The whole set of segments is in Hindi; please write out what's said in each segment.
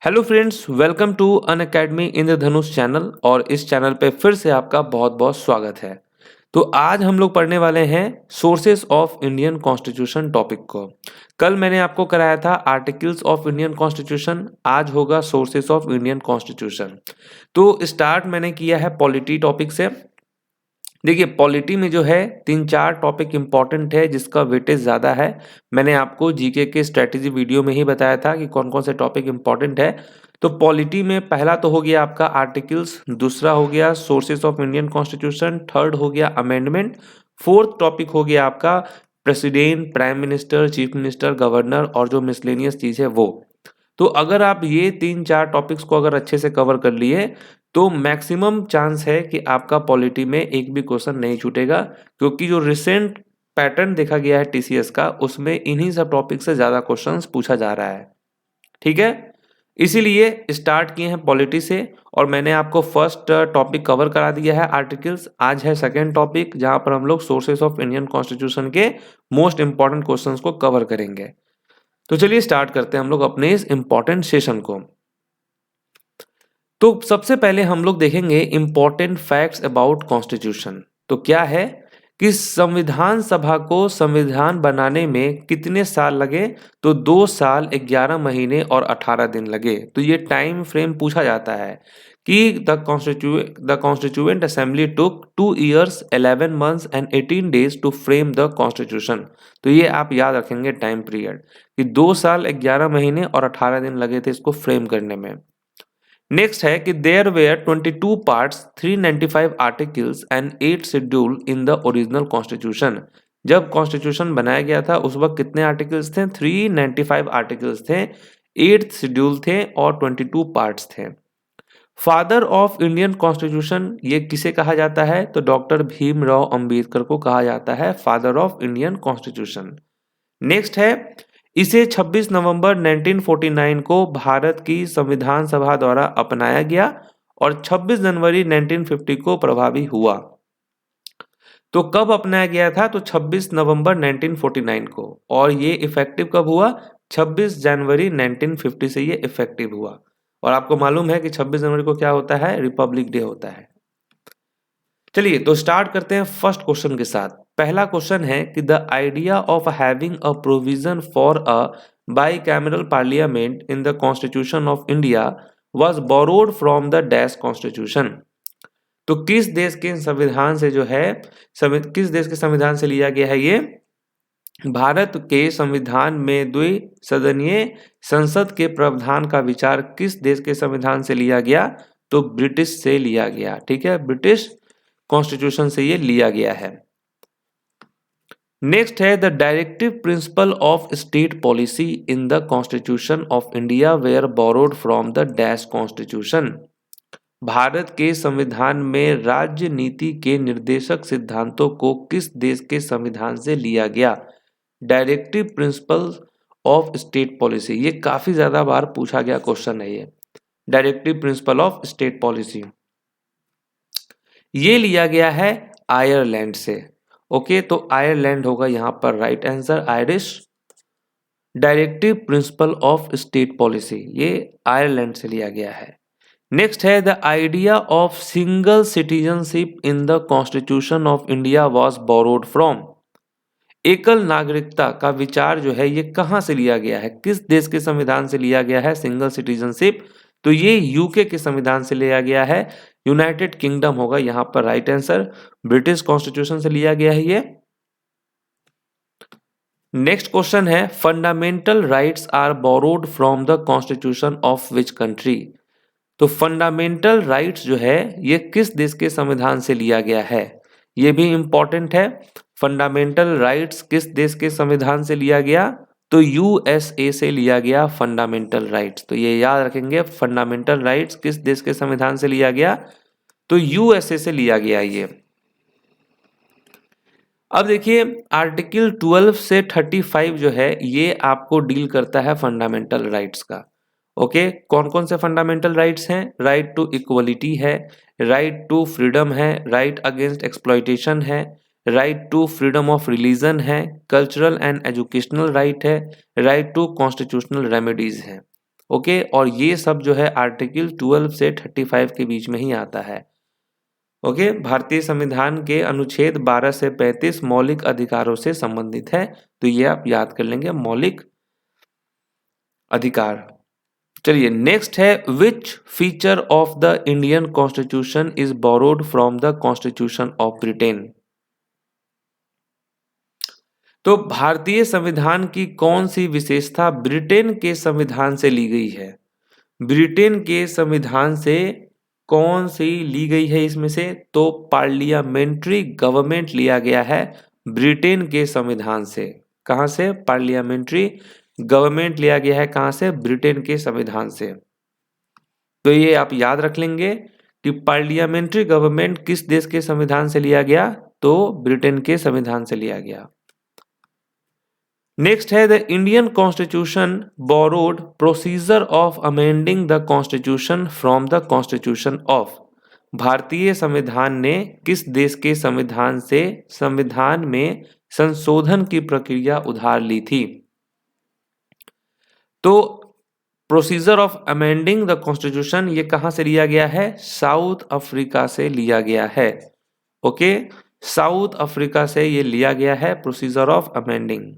Hello friends, welcome to an academy Indradhanush channel. और इस चैनल पे फिर से आपका बहुत बहुत स्वागत है। तो आज हम लोग पढ़ने वाले हैं sources of Indian constitution topic को। कल मैंने आपको कराया था आर्टिकल्स ऑफ इंडियन कॉन्स्टिट्यूशन, आज होगा सोर्सेस ऑफ इंडियन कॉन्स्टिट्यूशन। तो स्टार्ट मैंने किया है पॉलिटी टॉपिक से। देखिए, पॉलिटी में जो है 3-4 टॉपिक इंपॉर्टेंट है जिसका वेटेज ज़्यादा है। मैंने आपको जीके के स्ट्रेटेजी वीडियो में ही बताया था कि कौन कौन से टॉपिक इंपॉर्टेंट है। तो पॉलिटी में पहला तो हो गया आपका आर्टिकल्स, दूसरा हो गया sources of Indian constitution, third हो गया अमेंडमेंट, फोर्थ टॉपिक हो गया आपका president, prime minister, chief minister, governor और जो मिसलेनियस चीज़ है वो। तो अगर आप ये 3-4 टॉपिक्स को अगर अच्छे से कवर कर लिए तो मैक्सिमम चांस है कि आपका पॉलिटी में एक भी क्वेश्चन नहीं छूटेगा, क्योंकि जो रिसेंट पैटर्न देखा गया है टीसीएस का उसमें इन्हीं सब टॉपिक से ज़्यादा क्वेश्चंस पूछा जा रहा है। ठीक है, इसीलिए स्टार्ट किए हैं पॉलिटी से। और मैंने आपको फर्स्ट टॉपिक कवर करा दिया है आर्टिकल्स। आज है सेकेंड टॉपिक जहां पर हम लोग सोर्सेस ऑफ इंडियन कॉन्स्टिट्यूशन के मोस्ट इंपॉर्टेंट क्वेश्चंस को कवर करेंगे। तो चलिए स्टार्ट करते हैं हम लोग अपने इस इंपॉर्टेंट सेशन को। तो सबसे पहले हम लोग देखेंगे इंपॉर्टेंट फैक्ट्स अबाउट कॉन्स्टिट्यूशन। तो क्या है कि संविधान सभा को संविधान बनाने में कितने साल लगे? तो 2 साल 11 महीने और 18 दिन लगे। तो ये टाइम फ्रेम पूछा जाता है कि the constituent assembly took 2 years 11 months and 18 days to frame the constitution. तो ये आप याद रखेंगे टाइम पीरियड कि 2 साल 11 महीने और 18 दिन लगे थे इसको फ्रेम करने में। नेक्स्ट है कि there were 22 parts, 395 articles and 8 schedule in the original constitution. जब कॉन्स्टिट्यूशन बनाया गया था उस वक्त कितने आर्टिकल्स थे? 395 आर्टिकल्स थे, 8 शेड्यूल थे और 22 पार्ट्स थे। फादर ऑफ इंडियन कॉन्स्टिट्यूशन ये किसे कहा जाता है? तो डॉक्टर भीमराव अंबेडकर को कहा जाता है father of Indian constitution. Next है, इसे 26 नवंबर 1949 को भारत की संविधान सभा द्वारा अपनाया गया और 26 जनवरी 1950 को प्रभावी हुआ। तो कब अपनाया गया था? तो 26 नवंबर 1949 को। और ये इफेक्टिव कब हुआ? 26 जनवरी 1950 से ये इफेक्टिव हुआ। और आपको मालूम है कि 26 जनवरी को क्या होता है? रिपब्लिक डे होता है। चलिए तो स्टार्ट करते हैं फर्स्ट क्वेश्चन के साथ। पहला क्वेश्चन है कि the idea of having a provision for a bicameral parliament in the constitution of India was borrowed from the dash constitution. तो किस देश के संविधान से जो है किस देश के संविधान से लिया गया है ये? भारत के संविधान में द्विसदनीय संसद के प्रावधान का विचार किस देश के संविधान से लिया गया? तो ब्रिटिश से लिया गया। ठीक है, ब्रिटिश कॉन्स्टिट्यूशन से ये लिया गया है। नेक्स्ट है the directive principle of state policy in the constitution of India were borrowed from the dash constitution. Bharat के संविधान में राज्य नीति के निर्देशक सिद्धांतों को किस देश के संविधान से लिया गया? Directive principle of state policy, ये काफी ज्यादा बार पूछा गया क्वेश्चन है। ये directive principle of state policy ये लिया गया है आयरलैंड से। ओके, तो आयरलैंड होगा यहाँ पर right answer, Irish. Directive principle of state policy ये आयरलैंड से लिया गया है। नेक्स्ट है the idea of single citizenship in the constitution of India was borrowed from. एकल नागरिकता का विचार जो है ये कहाँ से लिया गया है? किस देश के संविधान से लिया गया है सिंगल सिटीजनशिप? तो ये यूके के संविधान से लिया गया है। यूनाइटेड किंगडम होगा यहाँ पर राइट आंसर। ब्रिटिश कॉन्स्टिट्यूशन से लिया गया है ये। नेक्स्ट क्वेश्चन है fundamental rights are borrowed from the constitution of which country. तो फंडामेंटल राइट्स जो है ये किस देश के संविधान से लिया गया है? ये भी इंपॉर्टेंट है। फंडामेंटल राइट्स किस देश के संविधान से लिया गया? तो यूएसए से लिया गया फंडामेंटल राइट्स। तो ये याद रखेंगे, फंडामेंटल राइट्स किस देश के संविधान से लिया गया? तो यूएसए से लिया गया ये। अब देखिए आर्टिकल 12 से 35 जो है ये आपको डील करता है फंडामेंटल राइट्स का। ओके, कौन कौन से फंडामेंटल राइट्स हैं? राइट टू इक्वलिटी है, राइट टू फ्रीडम है, राइट अगेंस्ट एक्सप्लॉइटेशन है, right to freedom of religion है, कल्चरल एंड एजुकेशनल राइट है, राइट टू कॉन्स्टिट्यूशनल रेमेडीज है। ओके, और ये सब जो है आर्टिकल 12 से 35 के बीच में ही आता है। ओके, भारतीय संविधान के अनुच्छेद 12 से 35 मौलिक अधिकारों से संबंधित है, तो ये आप याद कर लेंगे, मौलिक अधिकार। चलिए नेक्स्ट है, which feature of the Indian constitution is borrowed from the constitution of Britain. तो भारतीय संविधान की कौन सी विशेषता ब्रिटेन के संविधान से ली गई है? ब्रिटेन के संविधान से कौन सी ली गई है इसमें से? तो पार्लियामेंट्री गवर्नमेंट लिया गया है ब्रिटेन के संविधान से। कहां से? पार्लियामेंट्री गवर्नमेंट लिया गया है, कहां से? ब्रिटेन के संविधान से। तो ये आप याद रख लेंगे कि पार्लियामेंट्री गवर्नमेंट किस देश के संविधान से लिया गया? तो ब्रिटेन के संविधान से लिया गया। नेक्स्ट है, the Indian constitution borrowed procedure of amending the constitution from the constitution of. भारतीय संविधान ने किस देश के संविधान से संविधान में संशोधन की प्रक्रिया उधार ली थी? तो procedure of amending the constitution ये कहां से लिया गया है? साउथ अफ्रीका से लिया गया है। ओके, साउथ अफ्रीका से ये लिया गया है प्रोसीजर ऑफ अमेंडिंग।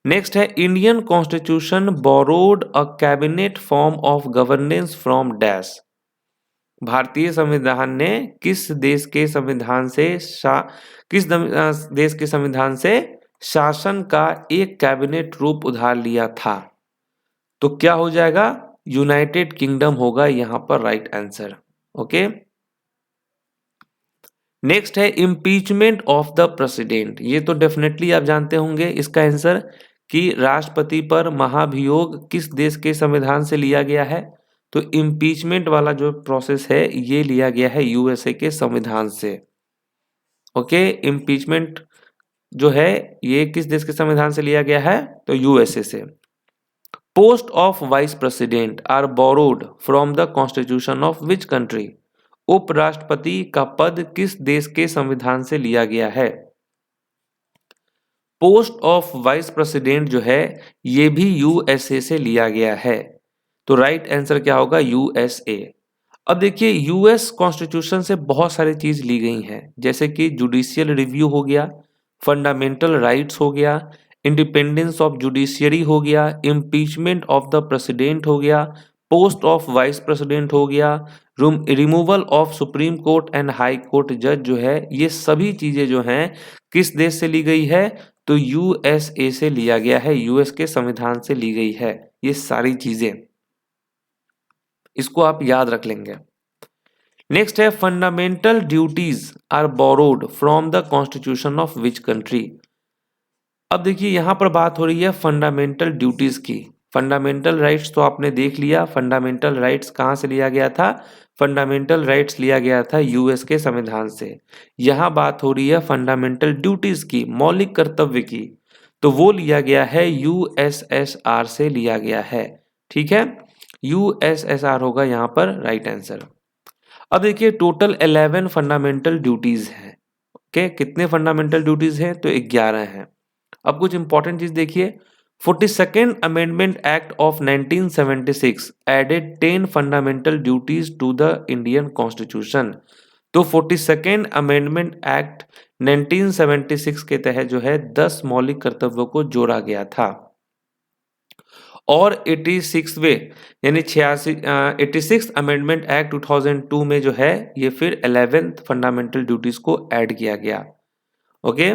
नेक्स्ट है, Indian constitution borrowed a cabinet form of governance from dash. भारतीय संविधान ने किस देश के संविधान से शासन का एक कैबिनेट रूप उधार लिया था? तो क्या हो जाएगा? यूनाइटेड किंगडम होगा यहां पर राइट आंसर। ओके, नेक्स्ट है, इम्पीचमेंट ऑफ द प्रेसिडेंट। ये तो डेफिनेटली आप जानते होंगे इसका आंसर कि राष्ट्रपति पर महाभियोग किस देश के संविधान से लिया गया है? तो इम्पीचमेंट वाला जो प्रोसेस है ये लिया गया है यूएसए के संविधान से। ओके, इम्पीचमेंट जो है ये किस देश के संविधान से लिया गया है? तो यूएसए से। Post of vice president are borrowed from the constitution of which country. उपराष्ट्रपति का पद किस देश के संविधान से लिया गया है? पोस्ट ऑफ वाइस प्रेसिडेंट जो है ये भी यूएसए से लिया गया है। तो राइट आंसर क्या होगा? यूएसए। अब देखिए, यूएस कॉन्स्टिट्यूशन से बहुत सारी चीज ली गई हैं, जैसे कि जुडिशियल रिव्यू हो गया, फंडामेंटल राइट्स हो गया, इंडिपेंडेंस ऑफ जुडिशियरी हो गया, इम्पीचमेंट ऑफ द प्रेसिडेंट हो गया, पोस्ट ऑफ वाइस प्रेसिडेंट हो गया, removal of supreme court and high court जज जो है, ये सभी चीजें जो हैं किस देश से ली गई है? तो यूएसए से लिया गया है, यूएस के संविधान से ली गई है ये सारी चीजें। इसको आप याद रख लेंगे। नेक्स्ट है, fundamental duties are borrowed from the constitution of which country. अब देखिए यहां पर बात हो रही है फंडामेंटल ड्यूटीज की। फंडामेंटल राइट्स तो आपने देख लिया, फंडामेंटल राइट्स कहां से लिया गया था? फंडामेंटल राइट्स लिया गया था यूएस के संविधान से। यहां बात हो रही है फंडामेंटल ड्यूटीज की, मौलिक कर्तव्य की, तो वो लिया गया है यूएसएसआर से लिया गया है। ठीक है, यूएसएसआर होगा यहां पर राइट आंसर। अब देखिए टोटल 11 फंडामेंटल ड्यूटीज हैं। ओके, कितने फंडामेंटल ड्यूटीज हैं? तो 11 हैं। अब कुछ इंपॉर्टेंट चीज देखिए, 42nd amendment act of 1976 added 10 fundamental duties to the Indian constitution. तो 42nd अमेंडमेंट एक्ट 1976 के तहत जो है 10 मौलिक कर्तव्यों को जोड़ा गया था। और 86वें यानी 86 अमेंडमेंट एक्ट 2002 में जो है ये फिर 11th फंडामेंटल ड्यूटीज को ऐड किया गया। ओके,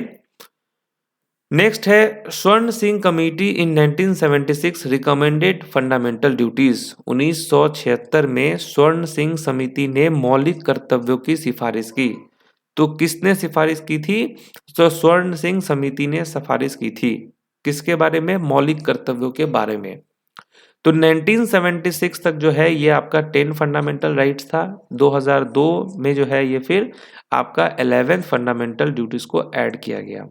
नेक्स्ट है, स्वर्ण सिंह कमेटी इन 1976 रिकमेंडेड फंडामेंटल ड्यूटीज। 1976 में स्वर्ण सिंह समिति ने मौलिक कर्तव्यों की सिफारिश की। तो किसने सिफारिश की थी? तो स्वर्ण सिंह समिति ने सिफारिश की थी किसके बारे में? मौलिक कर्तव्यों के बारे में। तो 1976 तक जो है ये आपका 10 फंडामेंटल राइट्स था। 2002 में जो है ये फिर आपका 11th फंडामेंटल ड्यूटीज को ऐड किया गया।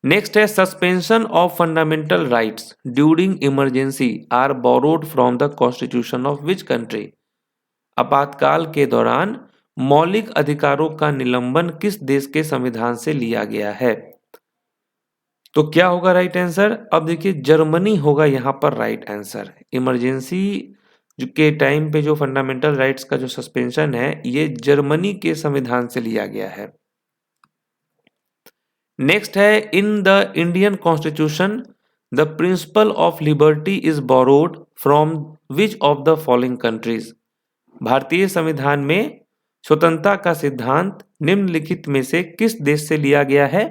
नेक्स्ट है, suspension of fundamental rights during emergency are borrowed from the constitution of which country. आपातकाल के दौरान मौलिक अधिकारों का निलंबन किस देश के संविधान से लिया गया है? तो क्या होगा राइट आंसर? अब देखिए जर्मनी होगा यहाँ पर राइट आंसर। इमरजेंसी के टाइम पे जो फंडामेंटल राइट्स का जो सस्पेंशन है ये जर्मनी के संविधान से लिया गया है। नेक्स्ट है in the Indian constitution the principle of liberty is borrowed from which of the following countries. भारतीय संविधान में स्वतंत्रता का सिद्धांत निम्नलिखित में से किस देश से लिया गया है?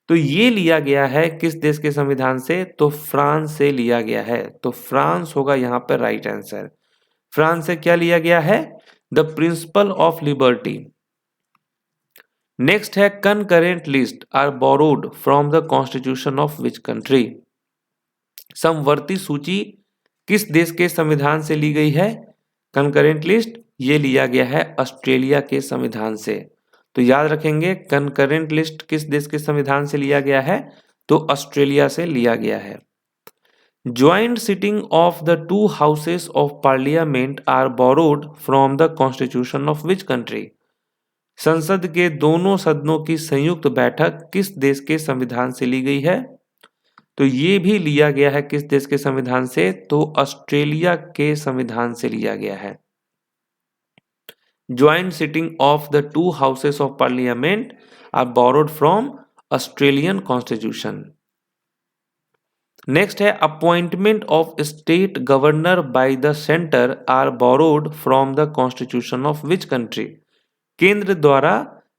तो ये लिया गया है किस देश के संविधान से? तो फ्रांस से लिया गया है। तो फ्रांस होगा यहाँ पर राइट आंसर। फ्रांस से क्या लिया गया है? The principle of liberty. Next है concurrent list are borrowed from the constitution of which country. समवर्ती सूची किस देश के संविधान से ली गई है? कंकरेंट लिस्ट ये लिया गया है ऑस्ट्रेलिया के संविधान से। तो याद रखेंगे कंकरेंट लिस्ट किस देश के संविधान से लिया गया है? तो ऑस्ट्रेलिया से लिया गया है। Joint sitting of the two houses of parliament are borrowed from the constitution of which country. संसद के दोनों सदनों की संयुक्त बैठक किस देश के संविधान से ली गई है? तो ये भी लिया गया है किस देश के संविधान से? तो ऑस्ट्रेलिया के संविधान से लिया गया है। Joint sitting of the two houses of parliament are borrowed from Australian constitution. Next है appointment of state governor by the centre are borrowed from the constitution of which country. केंद्र द्वारा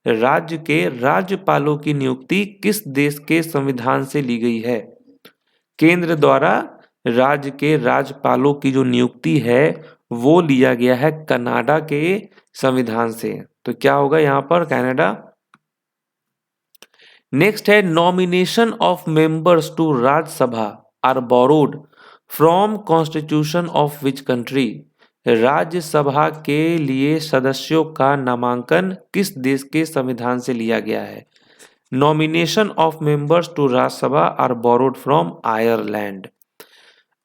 राज्य के राज्यपालों की नियुक्ति किस देश के संविधान से ली गई है? केंद्र द्वारा राज्य के राज्यपालों की जो नियुक्ति है वो लिया गया है कनाडा के संविधान से। तो क्या होगा यहाँ पर? कनाडा। नेक्स्ट है nomination of members to Rajya Sabha are borrowed from constitution of which country. Rajya Sabha के लिए सदस्यों का नामांकन किस देश के संविधान से लिया गया है? Nomination of members to Rajya Sabha are borrowed from Ireland.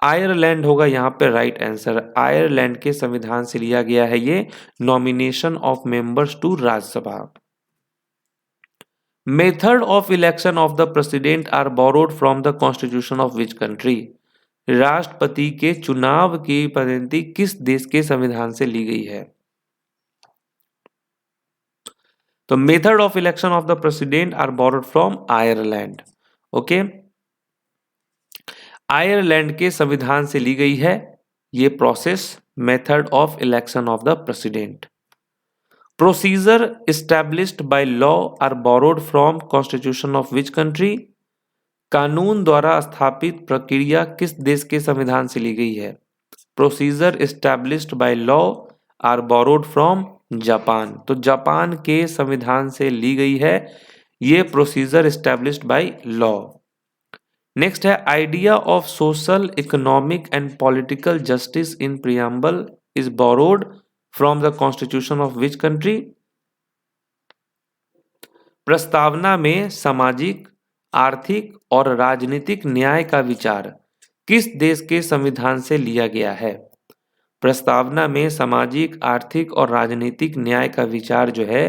Ireland होगा यहाँ पे राइट आंसर। आयरलैंड के संविधान से लिया गया है ये nomination of members to Rajya Sabha. Method of election of the president are borrowed from the constitution of which country. राष्ट्रपति के चुनाव की पद्धति किस देश के संविधान से ली गई है? तो method of election of the president are borrowed from Ireland. Okay, Ireland के संविधान से ली गई है ये process method of election of the president. Procedure established by law are borrowed from constitution of which country. कानून द्वारा स्थापित प्रक्रिया किस देश के संविधान से ली गई है? Procedure established by law are borrowed from Japan. तो जापान के संविधान से ली गई है ये procedure established by law. Next है idea of social economic and political justice in preamble is borrowed from the constitution of which country. प्रस्तावना में सामाजिक, आर्थिक और राजनीतिक न्याय का विचार किस देश के संविधान से लिया गया है? प्रस्तावना में सामाजिक, आर्थिक और राजनीतिक न्याय का विचार जो है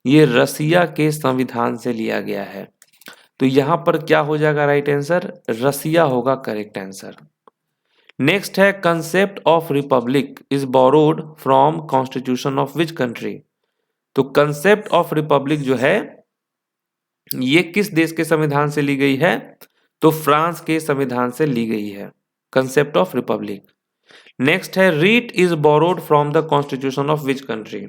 ये रसिया के संविधान से लिया गया है। तो यहां पर क्या हो जाएगा राइट आंसर? रसिया होगा करेक्ट आंसर। नेक्स्ट है concept of republic is borrowed from constitution of which country. तो कंसेप्ट ऑफ रिपब्लिक जो है ये किस देश के संविधान से ली गई है? तो फ्रांस के संविधान से ली गई है कंसेप्ट ऑफ रिपब्लिक। नेक्स्ट है writ is borrowed from the constitution of which country.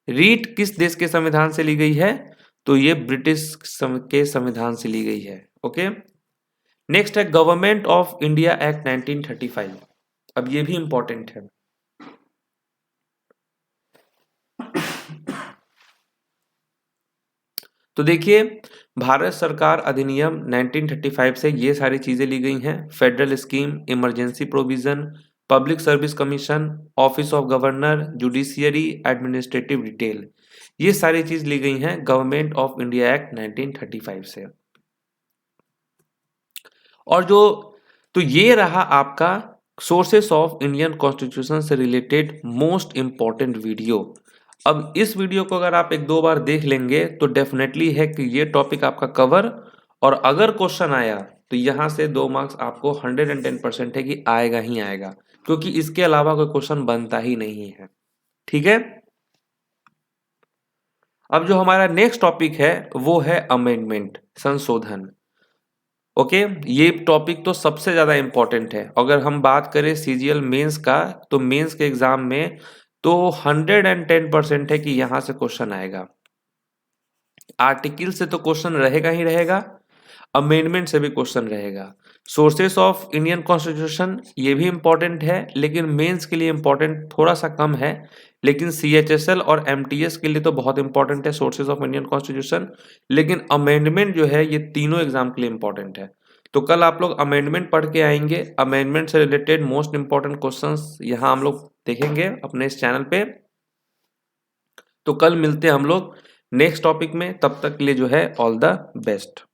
Writ किस देश के संविधान से ली गई है? तो ये ब्रिटिश के संविधान से ली गई है। ओके, नेक्स्ट है गवर्नमेंट ऑफ इंडिया एक्ट 1935। अब ये भी इंपॉर्टेंट है। तो देखिए भारत सरकार अधिनियम 1935 से ये सारी चीजें ली गई हैं। Federal scheme, emergency provision, public service commission, office of governor, judiciary, administrative detail, ये सारी चीज ली गई हैं गवर्नमेंट ऑफ इंडिया एक्ट 1935 से। और तो ये रहा आपका सोर्सेस ऑफ इंडियन कॉन्स्टिट्यूशन से रिलेटेड मोस्ट इंपॉर्टेंट वीडियो। अब इस वीडियो को अगर आप एक दो बार देख लेंगे तो डेफिनेटली है कि ये टॉपिक आपका कवर और अगर क्वेश्चन आया तो यहाँ से 2 मार्क्स आपको 110% है कि आएगा ही आएगा, क्योंकि इसके अलावा कोई क्वेश्चन बनता ही नहीं है। ठीक है। अब जो हमारा नेक्स्ट टॉपिक है वो है अमेंडमेंट, संशोधन। ओके, ये टॉपिक तो सबसे ज्यादा इंपॉर्टेंट है। अगर हम बात करें सीजीएल मेंस का, तो मेंस के एग्जाम में तो 110% है कि यहां से क्वेश्चन आएगा। आर्टिकल से तो क्वेश्चन रहेगा ही रहेगा, अमेंडमेंट से भी क्वेश्चन रहेगा। सोर्सेस ऑफ इंडियन कॉन्स्टिट्यूशन ये भी इंपॉर्टेंट है, लेकिन मेंस के लिए इंपॉर्टेंट थोड़ा सा कम है। लेकिन सीएचएसएल और एमटीएस के लिए तो बहुत इंपॉर्टेंट है सोर्सेस ऑफ इंडियन कॉन्स्टिट्यूशन। लेकिन अमेंडमेंट जो है ये तीनों एग्जाम के लिए इंपॉर्टेंट है। तो कल आप लोग अमेंडमेंट पढ़ के आएंगे। अमेंडमेंट से रिलेटेड मोस्ट इंपॉर्टेंट क्वेश्चंस यहाँ हम लोग देखेंगे अपने इस चैनल पे। तो कल मिलते हैं हम लोग नेक्स्ट टॉपिक में। तब तक के लिए जो है ऑल द बेस्ट।